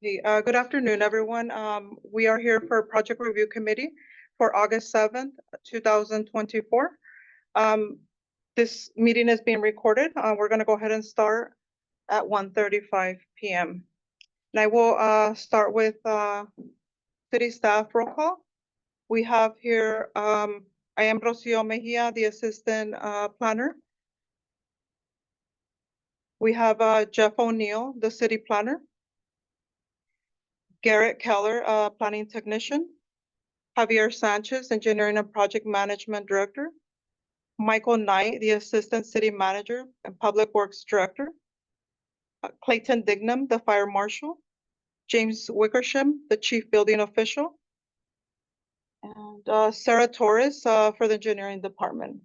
Okay, good afternoon, everyone. We are here for Project Review Committee for August 7th, 2024. This meeting is being recorded. We're going to go ahead and start at 1:35 p.m. And I will start with city staff roll call. We have here, I am Rocio Mejia, the assistant planner. We have Jeff O'Neill, the city planner. Garrett Keller, planning technician. Javier Sanchez, engineering and project management director. Michael Knight, the assistant city manager and public works director. Clayton Dignam, the fire marshal. James Wickersham, the chief building official. And Sarah Torres for the engineering department.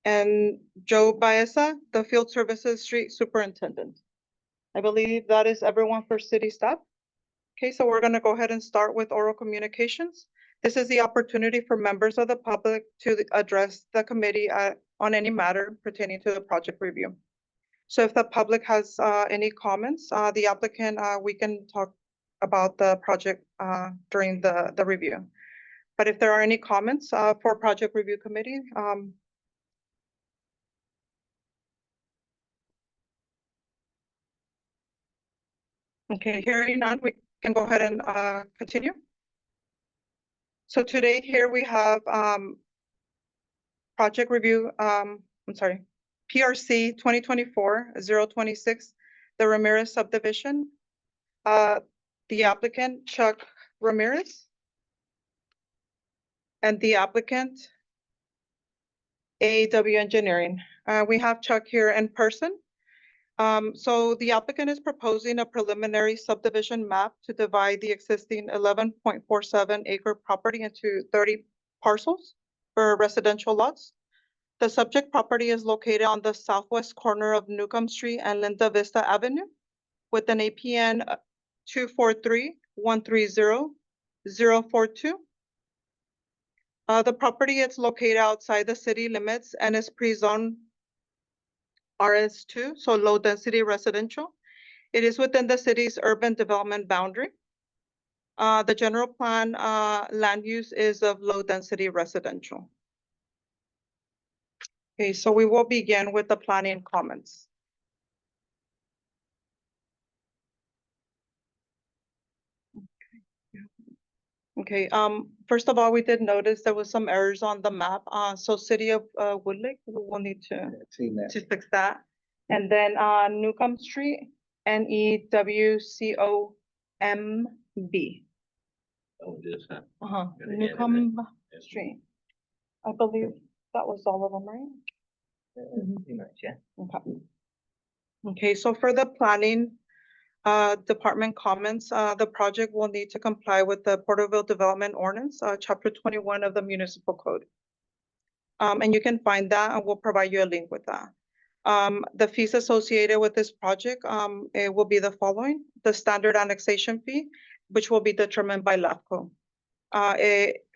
And Joe Baeza, the field services street superintendent. I believe that is everyone for city staff. Okay, so we're going to go ahead and start with oral communications. This is the opportunity for members of the public to address the committee on any matter pertaining to the project review. So if the public has any comments, the applicant, we can talk about the project during the review. But if there are any comments for project review committee, okay, hearing none, we can go ahead and continue. So today here we have project review, PRC 2024-026, the Ramirez subdivision. The applicant, Chuck Ramirez. And the applicant, AW Engineering. We have Chuck here in person. So the applicant is proposing a preliminary subdivision map to divide the existing 11.47 acre property into 30 parcels for residential lots. The subject property is located on the southwest corner of Newcomb Street and Linda Vista Avenue with an APN 243-130-042. The property is located outside the city limits and is pre-zoned RS2, so low density residential. It is within the city's urban development boundary. The general plan land use is of low density residential. Okay, so we will begin with the planning comments. Okay, first of all, we did notice there was some errors on the map. So city of Woodlake, we will need to fix that. And then Newcomb Street, NEWCOMB. Oh, just Newcomb Street. I believe that was all of them, right? pretty much, yeah. Okay. Okay, so for the planning department comments, the project will need to comply with the Porterville Development Ordinance, Chapter 21 of the Municipal Code. And you can find that, and we'll provide you a link with that. The fees associated with this project, it will be the following: the standard annexation fee, which will be determined by LAFCO.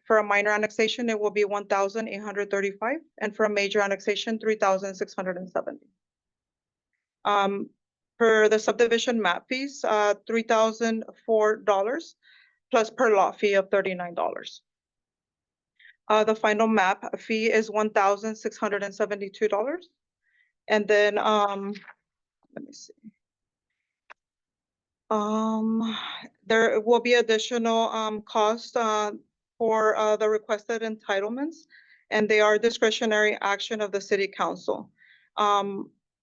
For a minor annexation, it will be $1,835, and for a major annexation, $3,670. For the subdivision map fees, $3,004 plus per lot fee of $39. The final map fee is $1,672. And then, let me see. There will be additional cost for the requested entitlements, and they are discretionary action of the city council.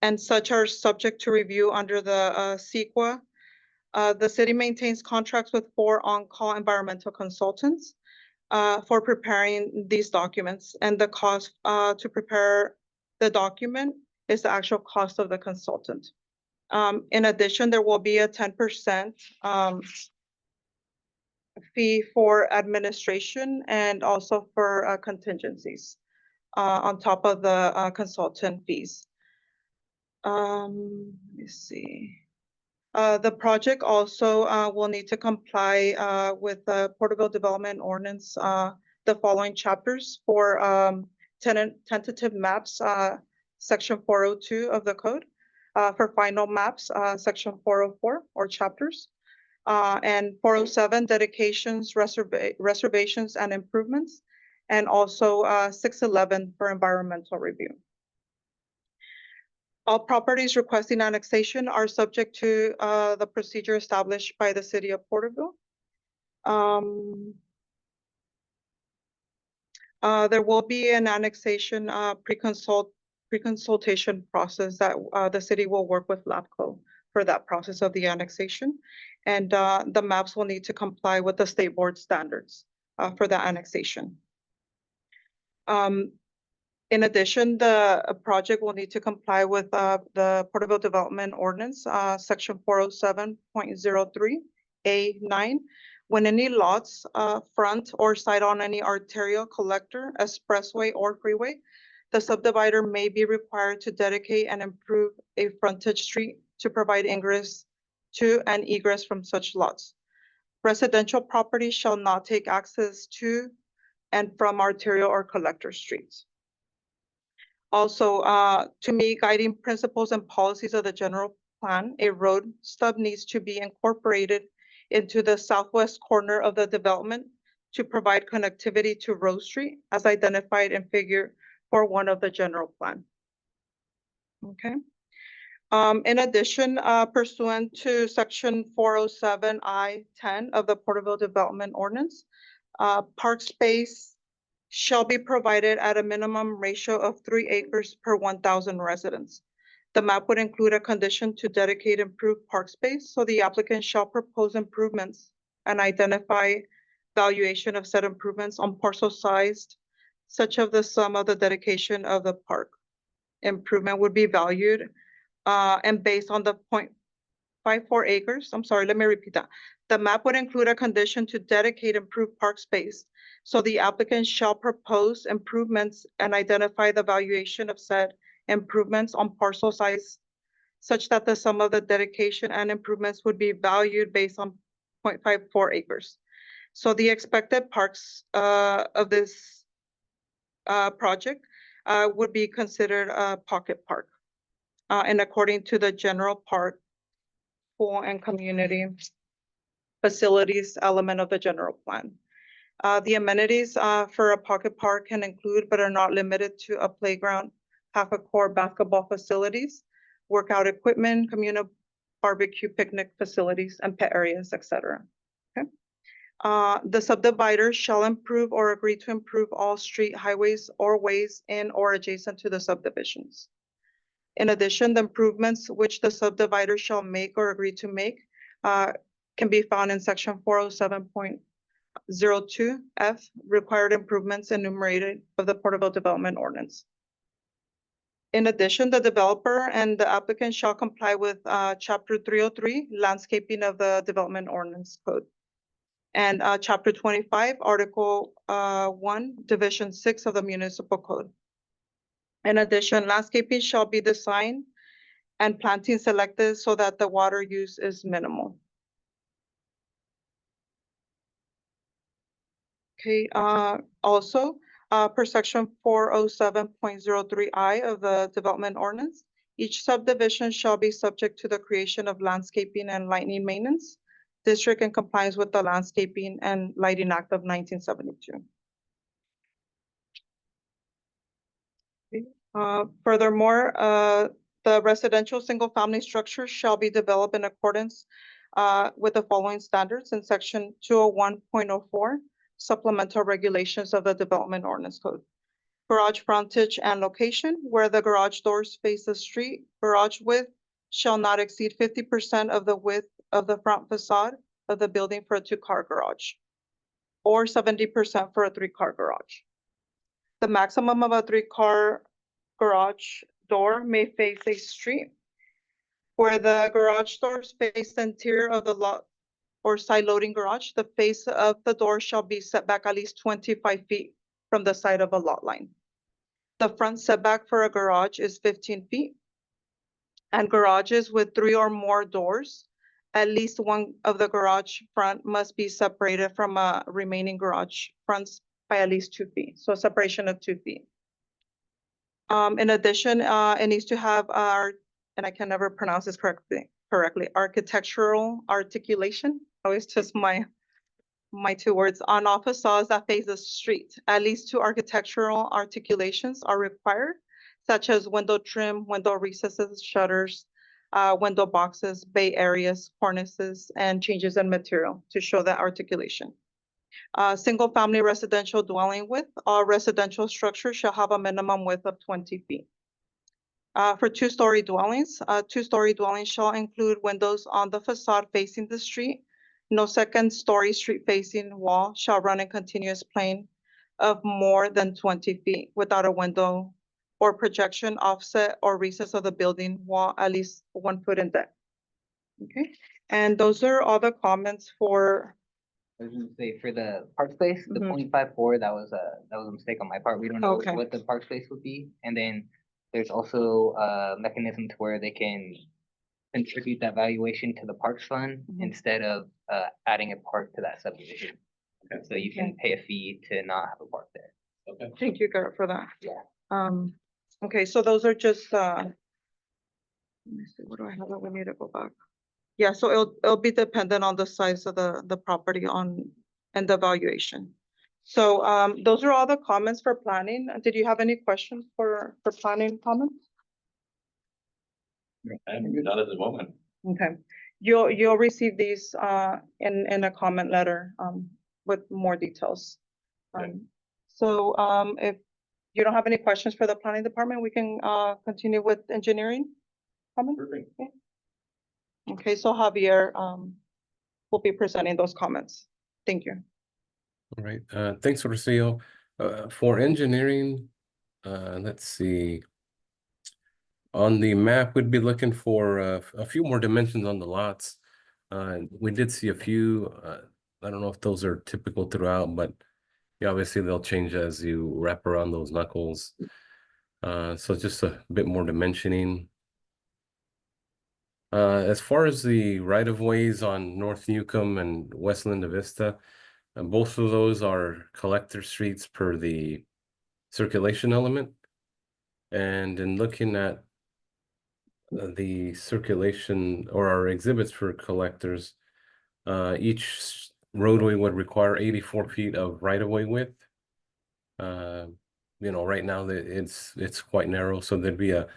And such are subject to review under the CEQA. The city maintains contracts with 4 on-call environmental consultants for preparing these documents, and the cost to prepare the document is the actual cost of the consultant. In addition, there will be a 10% fee for administration and also for contingencies on top of the consultant fees. Let me see. The project also will need to comply with the Porterville Development Ordinance, the following chapters for tentative maps, section 402 of the code, for final maps, section 404 or chapters, And 407, dedications, reservations, and improvements. And also 611 for environmental review. All properties requesting annexation are subject to the procedure established by the city of Porterville. There will be an annexation pre-consultation process that the city will work with LAPCO for that process of the annexation. And the maps will need to comply with the state board standards for the annexation. In addition, the project will need to comply with the Porterville Development Ordinance, section 407.03A9. When any lots front or side on any arterial, collector, expressway, or freeway, the subdivider may be required to dedicate and improve a frontage street to provide ingress to and egress from such lots. Residential properties shall not take access to and from arterial or collector streets. Also, to meet guiding principles and policies of the general plan, a road stub needs to be incorporated into the southwest corner of the development to provide connectivity to Rose Street as identified in figure 4.1 of the general plan. Okay. In addition, pursuant to section 407I10 of the Porterville Development Ordinance, park space shall be provided at a minimum ratio of 3 acres per 1,000 residents. The map would include a condition to dedicate improved park space, so the applicant shall propose improvements and identify valuation of said improvements on parcel sized, such of the sum of the dedication of the park. Improvement would be valued and based on the 0.54 acres. I'm sorry, let me repeat that. The map would include a condition to dedicate improved park space, so the applicant shall propose improvements and identify the valuation of said improvements on parcel size such that the sum of the dedication and improvements would be valued based on 0.54 acres. So the expected parks of this project would be considered a pocket park and according to the general park, pool, and community facilities element of the general plan. The amenities for a pocket park can include, but are not limited to, a playground, half a court basketball facilities, workout equipment, communal barbecue picnic facilities, and pet areas, etc. Okay. The subdivider shall improve or agree to improve all street, highways, or ways in or adjacent to the subdivisions. In addition, the improvements which the subdivider shall make or agree to make can be found in section 407.02F, required improvements enumerated of the Porterville Development Ordinance. In addition, the developer and the applicant shall comply with Chapter 303, landscaping of the Development Ordinance Code, and Chapter 25, Article 1, Division 6 of the Municipal Code. In addition, landscaping shall be designed and planting selected so that the water use is minimal. Okay, also, per section 407.03I of the Development Ordinance, each subdivision shall be subject to the creation of landscaping and lighting maintenance district in compliance with the Landscaping and Lighting Act of 1972. Furthermore, the residential single-family structure shall be developed in accordance with the following standards in section 201.04, supplemental regulations of the Development Ordinance Code. Garage frontage and location, where the garage doors face the street, garage width shall not exceed 50% of the width of the front facade of the building for a 2-car garage, or 70% for a 3-car garage. The maximum of a 3-car garage door may face a street. Where the garage doors face the interior of the lot or side loading garage, the face of the door shall be set back at least 25 feet from the side of a lot line. The front setback for a garage is 15 feet. And garages with 3 or more doors, at least one of the garage front must be separated from a remaining garage fronts by at least 2 feet. So a separation of 2 feet. In addition, it needs to have and I can never pronounce this correctly, architectural articulation always just my two words. On all facades that face the street, at least two architectural articulations are required, such as window trim, window recesses, shutters, window boxes, bay areas, cornices, and changes in material to show that articulation. Single-family residential dwelling width, all residential structures shall have a minimum width of 20 feet. For two-story dwellings, two-story dwellings shall include windows on the facade facing the street. No second-story street-facing wall shall run in continuous plane of more than 20 feet without a window or projection, offset, or recess of the building wall at least 1 foot in depth. Okay, and those are all the comments for. I was gonna say for the park space, the Mhm. 0.54, that was a mistake on my part. We don't know Okay. what the park space would be. And then there's also a mechanism to where they can contribute that valuation to the parks fund Mhm. instead of adding a park to that subdivision. So you can pay a fee to not have a park there. Okay. Thank you, Garrett, for that. Yeah. Okay, so those are just, let me see, what do I have that we need to go back? Yeah, so it'll be dependent on the size of the property and the valuation. So, those are all the comments for planning. Did you have any questions for planning comments? I'm not at the moment. Okay, you'll receive these, in a comment letter, with more details. Okay. So, if you don't have any questions for the planning department, we can, continue with engineering comments. Perfect. Okay, so Javier, will be presenting those comments. Thank you. All right, thanks, Rocio. For engineering, let's see. On the map, we'd be looking for a few more dimensions on the lots. We did see a few, I don't know if those are typical throughout, but yeah, obviously they'll change as you wrap around those knuckles. So just a bit more dimensioning. As far as the right-of-ways on North Newcomb and West Linda Vista, both of those are collector streets per the circulation element. And in looking at the circulation or our exhibits for collectors, each roadway would require 84 feet of right-of-way width. You know, right now it's quite narrow, so there'd be a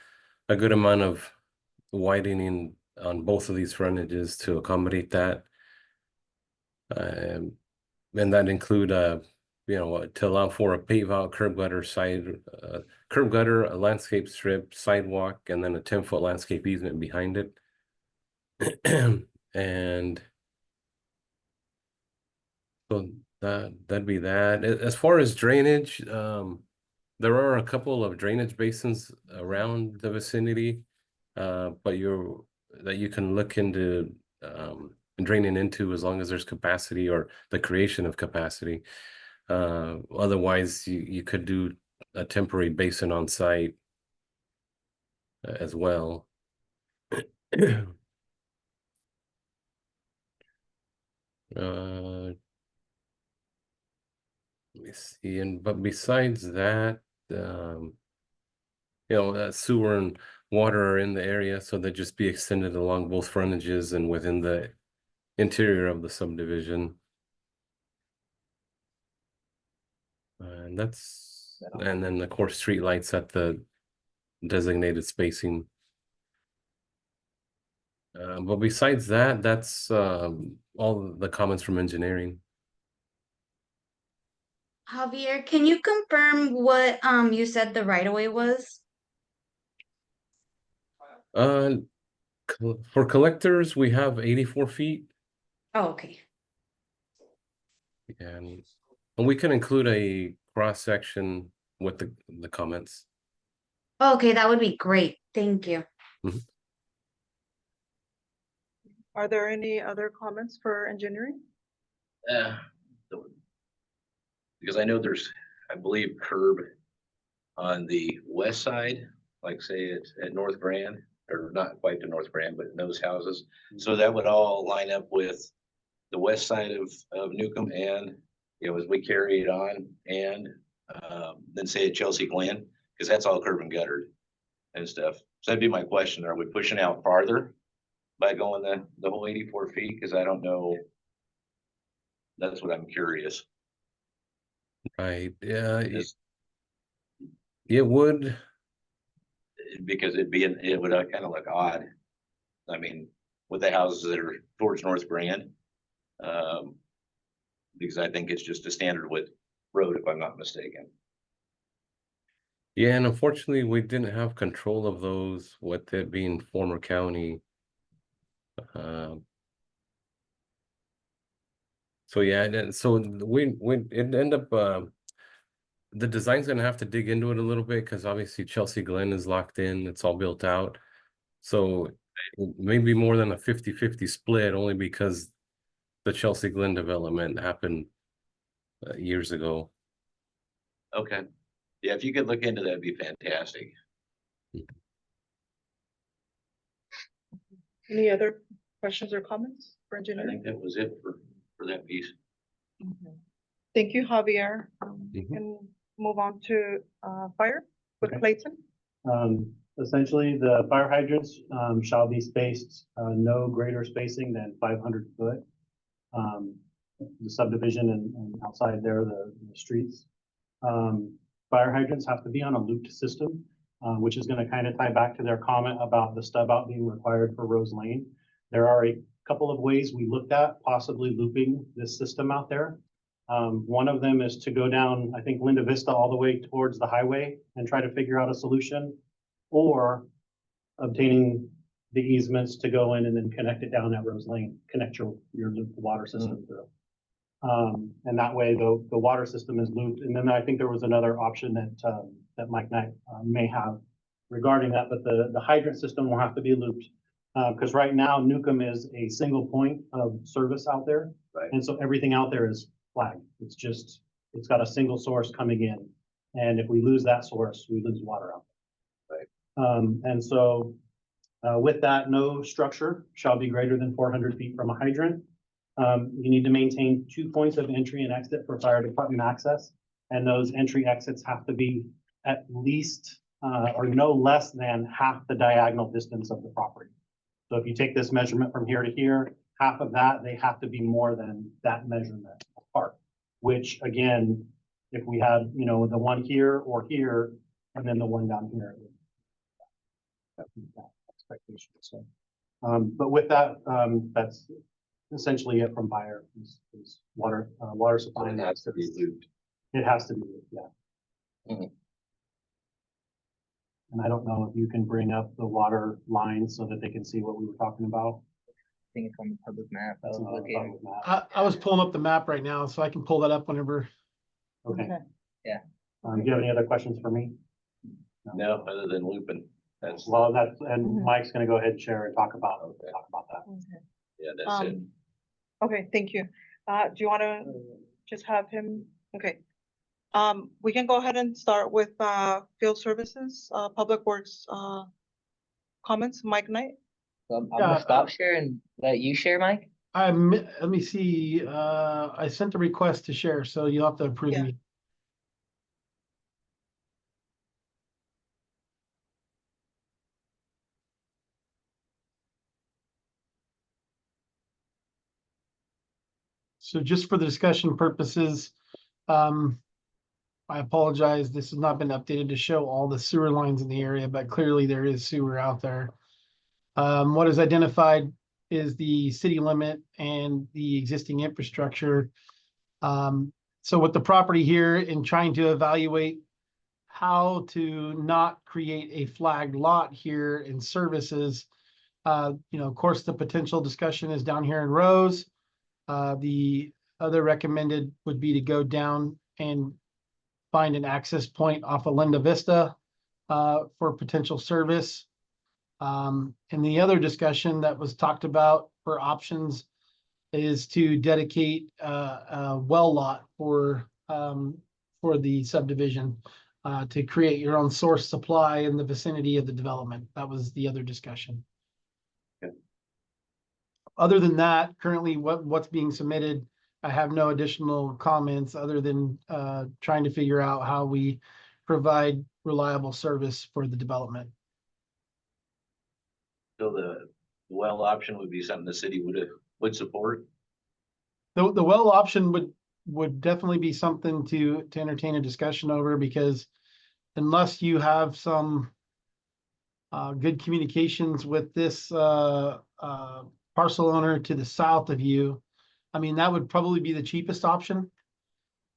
good amount of widening on both of these frontages to accommodate that. And that include you know, to allow for a pave out curb gutter curb gutter, a landscape strip, sidewalk, and then a 10-foot landscape easement behind it. And so that'd be that. As far as drainage, there are a couple of drainage basins around the vicinity, but that you can look into draining into as long as there's capacity or the creation of capacity. Otherwise, you could do a temporary basin on site as well. Let me see, but besides that, you know, sewer and water are in the area, so they'd just be extended along both frontages and within the interior of the subdivision. And then of course street lights at the designated spacing. But besides that, that's all the comments from engineering. Javier, can you confirm what you said the right of way was? For collectors, we have 84 feet, Oh, okay. and we can include a cross section with the comments. Okay, that would be great. Thank you. Are there any other comments for engineering? Because I know there's, I believe, curb on the west side, like say it's at North Grand, or not quite to North Grand, but in those houses. So that would all line up with the west side of Newcomb, and, you know, as we carry it on, and then say at Chelsea Glen, because that's all curb and guttered and stuff. So that'd be my question. Are we pushing out farther by going the whole 84 feet? Because I don't know That's what I'm curious. Right, yeah, Is it would, because it would kind of look odd. I mean, with the houses that are towards North Grand. Because I think it's just a standard width road, if I'm not mistaken. yeah, and unfortunately, we didn't have control of those with it being former county. So yeah, so we it end up the design's gonna have to dig into it a little bit because obviously Chelsea Glen is locked in, it's all built out. So maybe more than a 50-50 split only because the Chelsea Glen development happened years ago. Okay. Yeah, if you could look into that, it'd be fantastic. Any other questions or comments for I engineering? think that was it for that piece. Thank you, Javier. Mhm. And move on to fire with Okay. Clayton. Essentially, the fire hydrants, shall be spaced, no greater spacing than 500 foot. The subdivision and outside there, the streets. Fire hydrants have to be on a looped system, which is gonna kind of tie back to their comment about the stub out being required for Rose Lane. There are a couple of ways we looked at possibly looping this system out there. One of them is to go down, I think, Linda Vista all the way towards the highway and try to figure out a solution. Or obtaining the easements to go in and then connect it down at Rose Lane, connect your looped water system through. And that way the water system is looped. And then I think there was another option that Mike Knight may have regarding that, but the hydrant system will have to be looped. Because right now Newcomb is a single point of service out there. Right. And so everything out there is flagged. It's got a single source coming in. And if we lose that source, we lose water out there. And so with that, no structure shall be greater than 400 feet from a hydrant. You need to maintain 2 points of entry and exit for fire department access. And those entry exits have to be at least or no less than half the diagonal distance of the property. So if you take this measurement from here to here, half of that, they have to be more than that measurement apart. Which again, if we had, the one here or here, and then the one down here. That expectation. So, but with that, that's essentially it from fire is water supply. It has to be looped. It has to be, yeah. Mhm. And I don't know if you can bring up the water lines so that they can see what we were talking about. I think it's on the public map. I That's was on the looking. public map. I was pulling up the map right now, so I can pull that up whenever. Okay. Yeah. Do you have any other questions for me? No, other than looping. That's, Well, and Mhm. Mike's gonna go ahead and share and talk about Okay. that. yeah, that's it. Okay, thank you. Do you want to just have him? Okay. We can go ahead and start with field services, public works comments. Mike Knight. So I'm Yeah, gonna stop share and let you share, Mike. Let me see, I sent a request to share, so you'll have to approve Yeah. me. So just for the discussion purposes, I apologize, this has not been updated to show all the sewer lines in the area, but clearly there is sewer out there. What is identified is the city limit and the existing infrastructure. So with the property here in trying to evaluate how to not create a flagged lot here in services, of course, the potential discussion is down here in Rose. The other recommended would be to go down and find an access point off of Linda Vista for potential service. And the other discussion that was talked about for options is to dedicate a well lot for the subdivision to create your own source supply in the vicinity of the development. That was the other discussion. Okay. Other than that, currently what's being submitted, I have no additional comments other than trying to figure out how we provide reliable service for the development. So the well option would be something the city would support. The well option would definitely be something to entertain a discussion over, because unless you have some good communications with this parcel owner to the south of you, I mean, that would probably be the cheapest option.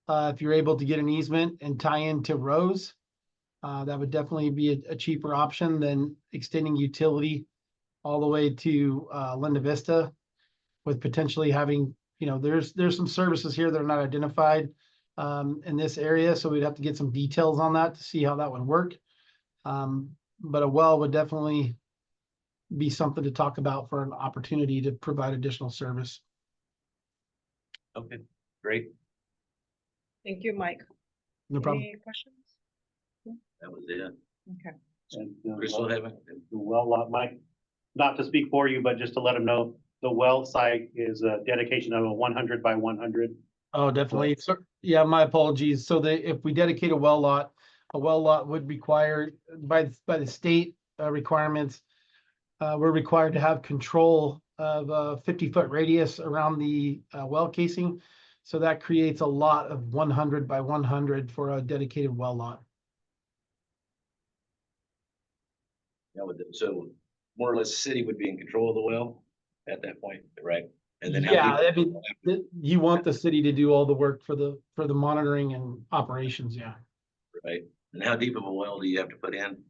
If you're able to get an easement and tie into Rose, that would definitely be a cheaper option than extending utility all the way to Linda Vista, with potentially having, there's some services here that are not identified in this area, so we'd have to get some details on that to see how that would work. But a well would definitely be something to talk about for an opportunity to provide additional service. Okay, great. Thank you, Mike. No problem. Any questions? That was it. Okay. And Crystal, have it? the well lot, Mike, not to speak for you, but just to let them know, the well site is a dedication of a 100 by 100. Oh, definitely. So, yeah, my apologies. So if we dedicate a well lot would require by the state requirements, we're required to have control of a 50-foot radius around the well casing. So that creates a lot of 100 by 100 for a dedicated well lot. So more or less, the city would be in control of the well at that point, right? And then how Yeah, deep- I mean, you want the city to do all the work for the monitoring and operations, yeah. Right, and how deep of a well do you have to put in?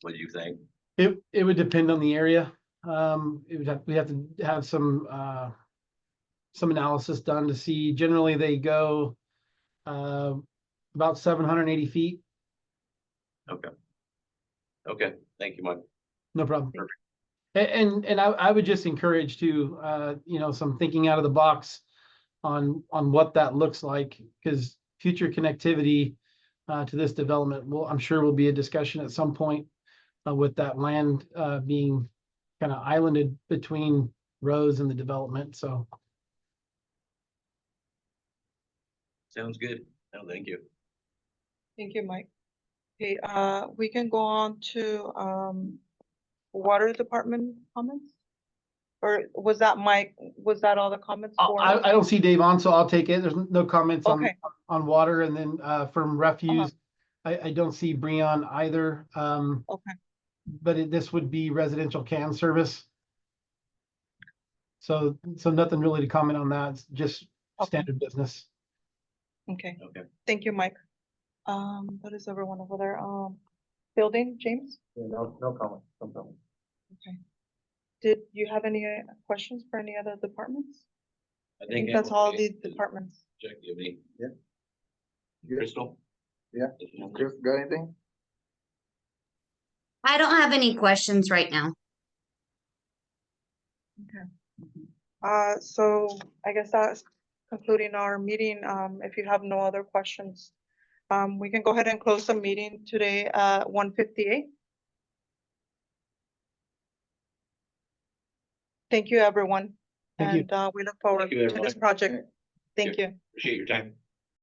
What do you think? It would depend on the area. We have to have some analysis done to see. Generally, they go about 780 feet. Okay, thank you, Mike. No problem. Perfect. And I would just encourage to some thinking out of the box on what that looks like, because future connectivity to this development I'm sure will be a discussion at some point with that land being kind of islanded between Rose and the development. So Sounds good. No, thank you. Thank you, Mike. Okay, we can go on to water department comments? Or was that Mike, was that all the comments for? I don't see Dave on, so I'll take it. There's no comments Okay, on water. And then from refuse, I don't see Breon either. okay, But this would be residential can service. So nothing really to comment on that. It's just Okay. standard business. okay. Okay. Thank you, Mike. What is everyone over there? Building, James? No comment. No comment. Okay. Did you have any questions for any other departments? I I think that's all the everybody is departments. checked, you mean? Yeah. Crystal? Yeah. Chris, got anything? I don't have any questions right now. So I guess that's concluding our meeting. If you have no other questions, we can go ahead and close the meeting today at 1:58. Thank you, everyone. Thank you. And we look forward you, to this everyone. project. Thank you. Appreciate your time.